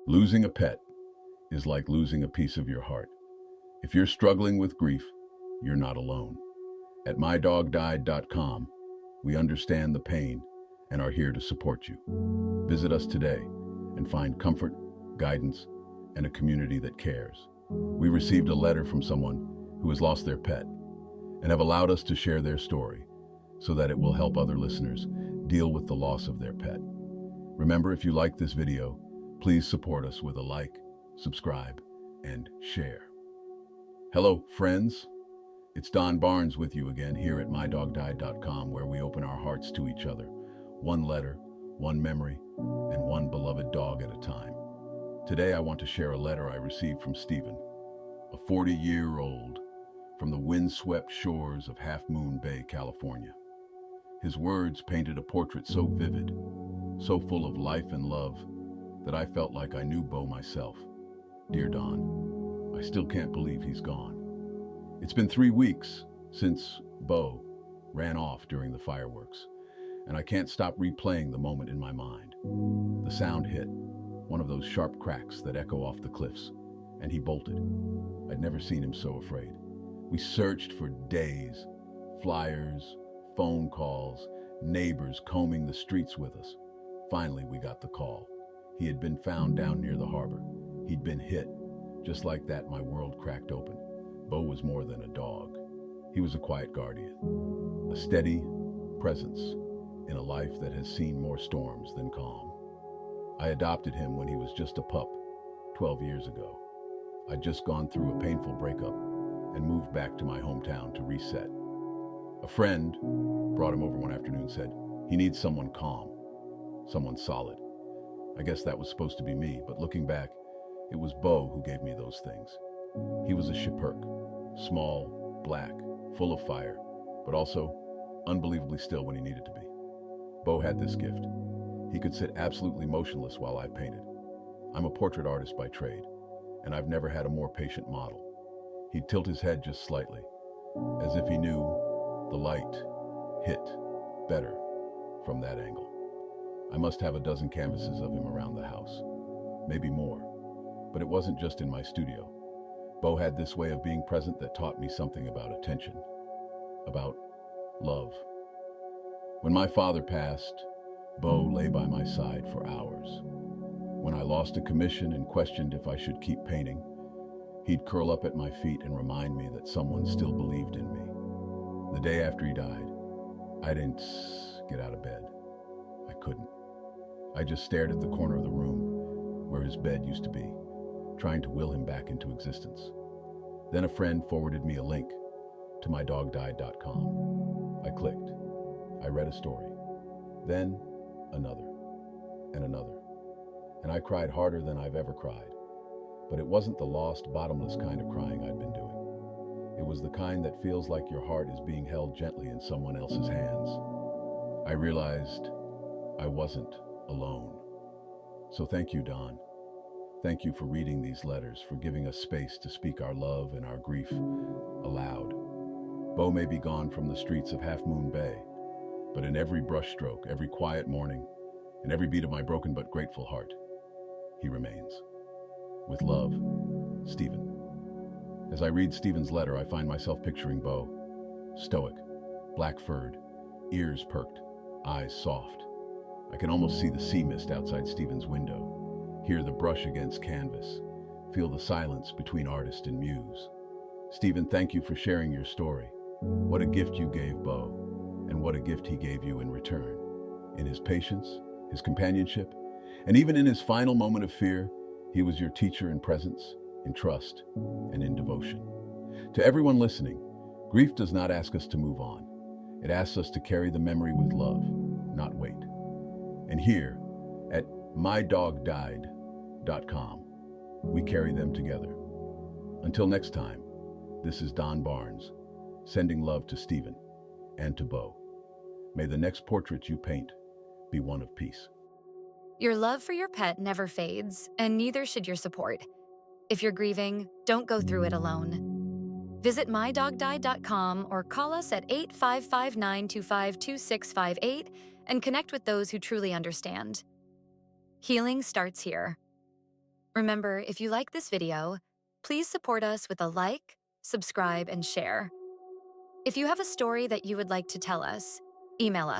Losing a pet is like losing a piece of your heart. If you're struggling with grief, you're not alone. At MyDogDied.com, we understand the pain and are here to support you. Visit us today and find comfort, guidance, and a community that cares. We received a letter from someone who has lost their pet and have allowed us to share their story so that it will help other listeners deal with the loss of their pet. Remember, if you like this video, please support us with a like, subscribe, and share. Hello, friends. It's Don Barnes with you again here at MyDogDied.com, where we open our hearts to each other, one letter, one memory, and one beloved dog at a time. Today, I want to share a letter I received from Stephen, a 40-year-old from the windswept shores of Half Moon Bay, California. His words painted a portrait so vivid, so full of life and love, that I felt like I knew Beau myself. Dear Don, I still can't believe he's gone. It's been 3 weeks since Beau ran off during the fireworks, and I can't stop replaying the moment in my mind. The sound hit, one of those sharp cracks that echo off the cliffs, and he bolted. I'd never seen him so afraid. We searched for days, flyers, phone calls, neighbors combing the streets with us. Finally, we got the call. He had been found down near the harbor. He'd been hit. Just like that, my world cracked open. Beau was more than a dog. He was a quiet guardian, a steady presence in a life that has seen more storms than calm. I adopted him when he was just a pup 12 years ago. I'd just gone through a painful breakup and moved back to my hometown to reset. A friend brought him over one afternoon and said, he needs someone calm, someone solid. I guess that was supposed to be me, but looking back, it was Beau who gave me those things. He was a Schipperke, small, black, full of fire, but also unbelievably still when he needed to be. Beau had this gift. He could sit absolutely motionless while I painted. I'm a portrait artist by trade, and I've never had a more patient model. He'd tilt his head just slightly, as if he knew the light hit better from that angle. I must have a dozen canvases of him around the house, maybe more, but it wasn't just in my studio. Beau had this way of being present that taught me something about attention, about love. When my father passed, Beau lay by my side for hours. When I lost a commission and questioned if I should keep painting, he'd curl up at my feet and remind me that someone still believed in me. The day after he died, I didn't get out of bed. I couldn't. I just stared at the corner of the room where his bed used to be, trying to will him back into existence. Then a friend forwarded me a link to MyDogDied.com. I clicked. I read a story. Then another and another. And I cried harder than I've ever cried. But it wasn't the lost, bottomless kind of crying I'd been doing. It was the kind that feels like your heart is being held gently in someone else's hands. I realized I wasn't alone. So thank you, Don. Thank you for reading these letters, for giving us space to speak our love and our grief aloud. Beau may be gone from the streets of Half Moon Bay, but in every brushstroke, every quiet morning, and every beat of my broken but grateful heart, he remains. With love, Stephen. As I read Stephen's letter, I find myself picturing Beau, stoic, black-furred, ears perked, eyes soft. I can almost see the sea mist outside Stephen's window, hear the brush against canvas, feel the silence between artist and muse. Stephen, thank you for sharing your story. What a gift you gave Beau, and what a gift he gave you in return. In his patience, his companionship, and even in his final moment of fear, he was your teacher in presence, in trust, and in devotion. To everyone listening, grief does not ask us to move on. It asks us to carry the memory with love, not wait. And here, at MyDogDied.com, we carry them together. Until next time, this is Don Barnes, sending love to Stephen and to Beau. May the next portrait you paint be one of peace. Your love for your pet never fades, and neither should your support. If you're grieving, don't go through it alone. Visit MyDogDied.com or call us at 855-925-2658 and connect with those who truly understand. Healing starts here. Remember, if you like this video, please support us with a like, subscribe, and share. If you have a story that you would like to tell us, email us